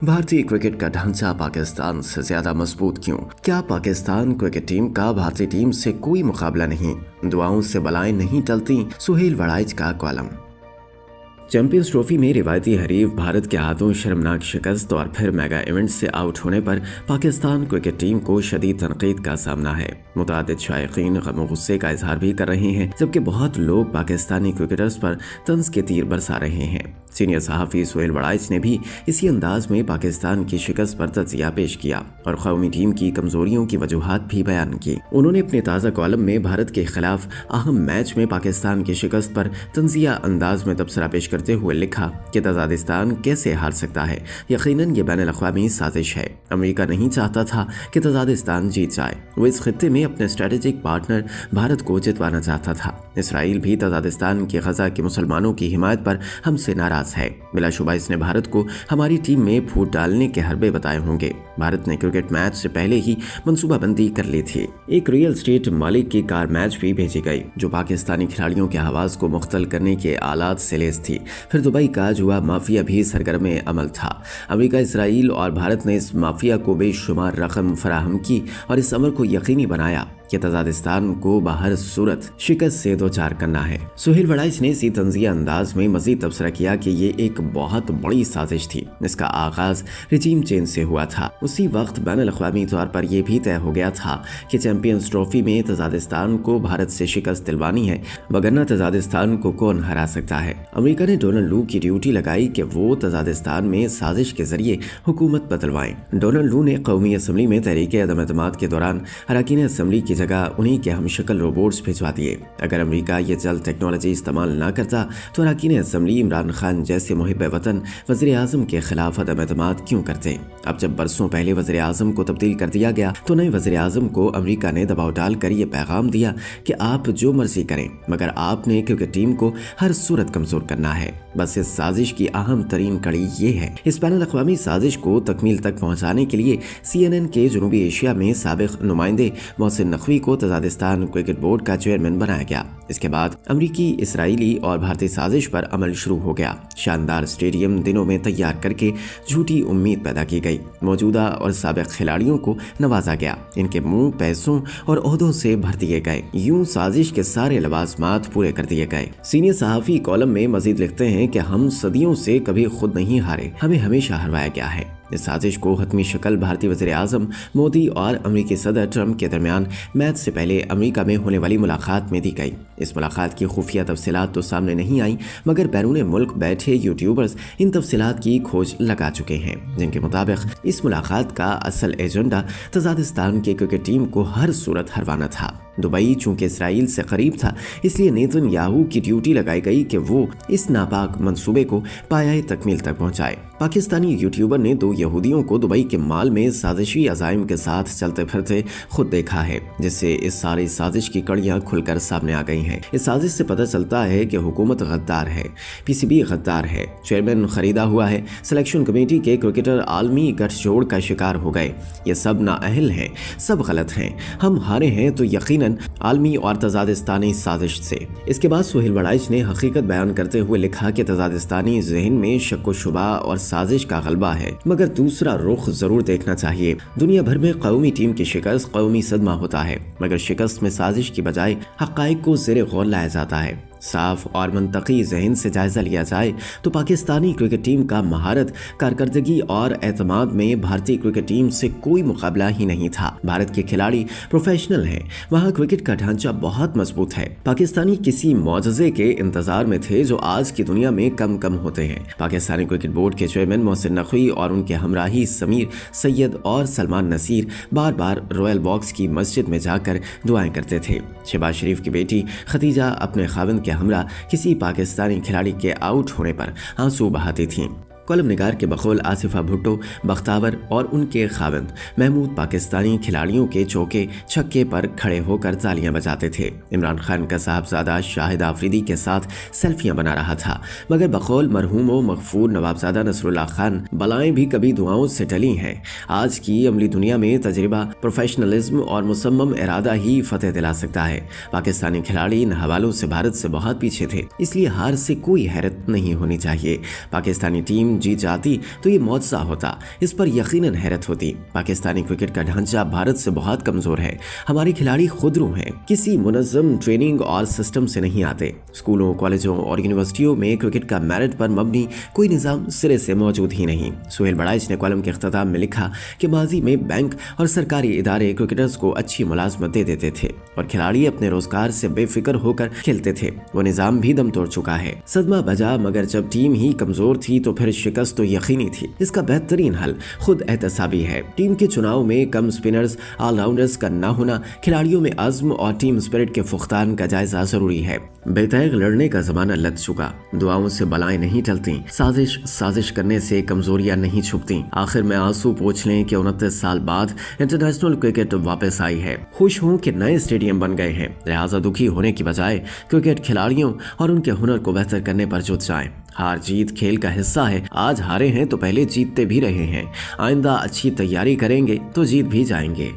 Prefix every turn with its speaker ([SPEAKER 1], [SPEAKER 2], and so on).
[SPEAKER 1] भारतीय क्रिकेट का ढांचा पाकिस्तान से ज्यादा मजबूत क्यों? क्या पाकिस्तान क्रिकेट टीम का भारतीय टीम से कोई मुकाबला नहीं? दुआओं से बलाएं नहीं टलती। सुहेल वड़ाइच का कॉलम। चैंपियंस ट्रॉफी में रिवायती हरीफ भारत के हाथों शर्मनाक शिकस्त और फिर मेगा इवेंट से आउट होने पर पाकिस्तान क्रिकेट टीम को शदीद तनकीद का सामना है। मुतादिद शायकीन गम गुस्से का इजहार भी कर रहे हैं, जबकि बहुत लोग पाकिस्तानी क्रिकेटर्स पर तंज के तीर बरसा रहे हैं। सीनियर सहाफ़ी सुहेल वड़ाइच ने भी इसी अंदाज में पाकिस्तान की शिकस्त पर तजिया पेश किया और कौमी टीम की कमजोरियों की वजूहात भी बयान की। उन्होंने अपने ताज़ा कॉलम में भारत के खिलाफ अहम मैच में पाकिस्तान की शिकस्त पर तंजिया अंदाज में तबसरा पेश करते हुए लिखा कि तजादिस्तान कैसे हार सकता है। यकीनन ये बैनुल अक़वामी साजिश है। अमेरिका नहीं चाहता था कि तजादिस्तान जीत जाए। वो इस खित्ते में अपने स्ट्रेटेजिक पार्टनर भारत को जितवाना चाहता था। इसराइल भी तजादिस्तान के गजा के मुसलमानों की हिमायत पर हमसे नाराज है। बिलाशुबा इसने भारत को हमारी टीम में फूट डालने के हरबे बताए होंगे। भारत ने क्रिकेट मैच से पहले ही मंसूबाबंदी कर ली थी। एक रियल एस्टेट मालिक की कार मैच भी भेजी गई जो पाकिस्तानी खिलाड़ियों के हवास को मुख्तल करने के आलात से लेस थी। फिर दुबई का जुआ माफिया भी सरगर्म अमल था। अमेरिका, इसराइल और भारत ने इस माफिया को बेशुमार रकम फराहम की और इस अमर को यकीनी बनाया कि तजादिस्तान को बाहर सूरत शिकस्त से दो चार करना है। सुहेल वड़ाइच ने इसी तंजिया अंदाज में मजीद तबसरा किया कि ये एक बहुत बड़ी साजिश थी। इसका आगाज रिजीम चेंज से हुआ था। उसी वक्त बैनुल अक़वामी तौर पर यह भी तय हो गया था कि चैंपियंस ट्रॉफी में तजादिस्तान को भारत से शिकस्त दिलवानी है, वगरना तजादिस्तान को कौन हरा सकता है। अमेरिका ने डोनाल्ड लू की ड्यूटी लगाई कि वो तजादिस्तान में साजिश के जरिए हुकूमत बदलवाएं। डोनाल्ड लू ने कौमी असम्बली में तहरीके अदम एतमाद के दौरान अरकान असम्बली की जगह उन्हीं के हमशक्ल रोबोट्स भिजवा दिए। अगर अमेरिका ये जल्द टेक्नोलॉजी इस्तेमाल न करता तो अरकान असम्बली इमरान खान जैसे मुहिब वतन वज़ीर आज़म के खिलाफ अदम एतमाद क्यों करते? अब जब बरसों पहले वज़ीर आज़म को तब्दील कर दिया गया तो नए वज़ीर आज़म को अमेरिका ने दबाव डालकर ये पैगाम दिया कि आप जो मर्जी करें, मगर आपने क्रिकेट टीम को हर सूरत कमजोर करना है। बस इस साजिश की अहम तरीन कड़ी ये है। इस बैनुल अक़वामी साजिश को तकमील तक पहुँचाने के लिए CNN के जनूबी एशिया में साबिक नुमाइंदे मोहसिन नकवी को तजादिस्तान क्रिकेट बोर्ड का चेयरमैन बनाया गया। इसके बाद अमरीकी, इसराइली और भारतीय साजिश पर अमल शुरू हो गया। शानदार स्टेडियम दिनों में तैयार करके झूठी उम्मीद पैदा की गई। मौजूदा और साबिक खिलाड़ियों को नवाजा गया। इनके मुंह पैसों और ओहदों से भर दिए गए। यूं साजिश के सारे लवाजमात पूरे कर दिए गए। सीनियर सहाफ़ी कॉलम में मजीद लिखते हैं कि हम सदियों से कभी खुद नहीं हारे, हमें हमेशा हरवाया गया है। इस साजिश को हतमी शक्ल भारतीय वज़ीर आज़म मोदी और अमेरिकी सदर ट्रंप के दरमियान मैच से पहले अमेरिका में होने वाली मुलाकात में दी गई। इस मुलाकात की खुफिया तफसीलात तो सामने नहीं आई, मगर बैरून मुल्क बैठे यूट्यूबर्स इन तफसीलात की खोज लगा चुके हैं, जिनके मुताबिक इस मुलाकात का असल एजेंडा तजादिस्तान की क्रिकेट टीम को हर सूरत हरवाना था। दुबई चूंकि इसराइल से करीब था, इसलिए नेतन्याहू की ड्यूटी लगाई गई कि वो इस नापाक मंसूबे को पाया तकमील तक पहुंचाए। पाकिस्तानी यूट्यूबर ने दो यहूदियों को दुबई के माल में साजिशी अज़ाइम के साथ चलते फिरते खुद देखा है, जिससे इस सारी साजिश की कड़ियां खुलकर सामने आ गई हैं। इस साजिश से पता चलता है कि हुकूमत गद्दार है, PCB गद्दार है, चेयरमैन खरीदा हुआ है, सिलेक्शन कमेटी के क्रिकेटर आलमी गठजोड़ का शिकार हो गए। ये सब नाअहल हैं, सब गलत हैं। हम हारे हैं तो यकीनन आलमी और तजादिस्तानी साजिश से। इसके बाद सुहेल वड़ाइच ने हकीकत बयान करते हुए लिखा कि तजादिस्तानी ज़हन में शक व शुबा और साजिश का गलबा है, मगर दूसरा रुख जरूर देखना चाहिए। दुनिया भर में कौमी टीम की शिकस्त कौमी सदमा होता है, मगर शिकस्त में साजिश की बजाय हक़ाइक़ को ज़ेरे गौर लाया जाता है। साफ और मंतकी जहन से जायजा लिया जाए तो पाकिस्तानी क्रिकेट टीम का महारत, कारकर्दगी और एतमाद में भारतीय क्रिकेट टीम से कोई मुकाबला ही नहीं था। भारत के खिलाड़ी प्रोफेशनल हैं, वहाँ क्रिकेट का ढांचा बहुत मजबूत है। पाकिस्तानी किसी मौजज़े के इंतजार में थे जो आज की दुनिया में कम कम होते हैं। पाकिस्तानी क्रिकेट बोर्ड के चेयरमैन मोहसिन नकवी और उनके हमराही समीर सैयद और सलमान नसीर बार बार रॉयल बॉक्स की मस्जिद में जाकर दुआएं करते थे। शहबाज शरीफ की बेटी खदीजा अपने खाविंद के हमरा किसी पाकिस्तानी खिलाड़ी के आउट होने पर आंसू बहाती थीं। कॉलम निगार के बकौल आसिफा भुट्टो, बख्तावर और उनके खाविंद महमूद पाकिस्तानी खिलाड़ियों के चौके छक्के पर खड़े होकर तालियां बजाते थे। इमरान खान का साहबजादा शाहिद आफरीदी के साथ सेल्फियां बना रहा था, मगर बकौल मरहूम व मगफूर नवाबजादा नसरुल्लाह खान बलाएं भी कभी दुआओं से टली हैं। आज की अमली दुनिया में तजर्बा, प्रोफेशनलिज्म और मुसम्मम इरादा ही फतेह दिला सकता है। पाकिस्तानी खिलाड़ी इन हवालों से भारत से बहुत पीछे थे, इसलिए हार से कोई हैरत नहीं होनी चाहिए। पाकिस्तानी टीम टीम जीत जाती तो ये मौजज़ा होता, इस पर यकीनन हैरत होती। पाकिस्तानी क्रिकेट का ढांचा भारत से बहुत कमजोर है। हमारे खिलाड़ी खुदरू हैं, किसी मुनज़्ज़म ट्रेनिंग और सिस्टम से नहीं आते। स्कूलों, कॉलेजों और यूनिवर्सिटियों में क्रिकेट का मेरिट पर मबनी कोई निज़ाम सिरे से मौजूद ही नहीं। सुहेल बड़ाइच ने कॉलम के इख्तिताम में लिखा कि माजी में बैंक और सरकारी इदारे क्रिकेटर्स को अच्छी मुलाजमत दे देते थे और खिलाड़ी अपने रोजगार से बेफिक्र होकर खेलते थे। वो निज़ाम भी दम तोड़ चुका है। सदमा बजा, मगर जब टीम ही कमजोर थी तो फिर शिकस्त तो यकीनी थी। इसका बेहतरीन हल खुद एहतसाबी है। टीम के चुनाव में कम स्पिनर्स, ऑलराउंडर्स का न होना, खिलाड़ियों में अज़्म और टीम स्पिरिट के फुख्तान का जायजा जरूरी है। बेतैग लड़ने का जमाना लग चुका। दुआओं से बलाएं नहीं टलती, साजिश करने से कमजोरियां नहीं छुपती। आखिर में आंसू पोंछ लें कि 29 साल बाद इंटरनेशनल क्रिकेट वापस आई है। खुश हों कि नए स्टेडियम बन गए हैं, लिहाजा दुखी होने की बजाय क्रिकेट खिलाड़ियों और उनके हुनर को बेहतर करने पर जुट जाएं। हार जीत खेल का हिस्सा है। आज हारे हैं तो पहले जीतते भी रहे हैं। आइंदा अच्छी तैयारी करेंगे तो जीत भी जाएंगे।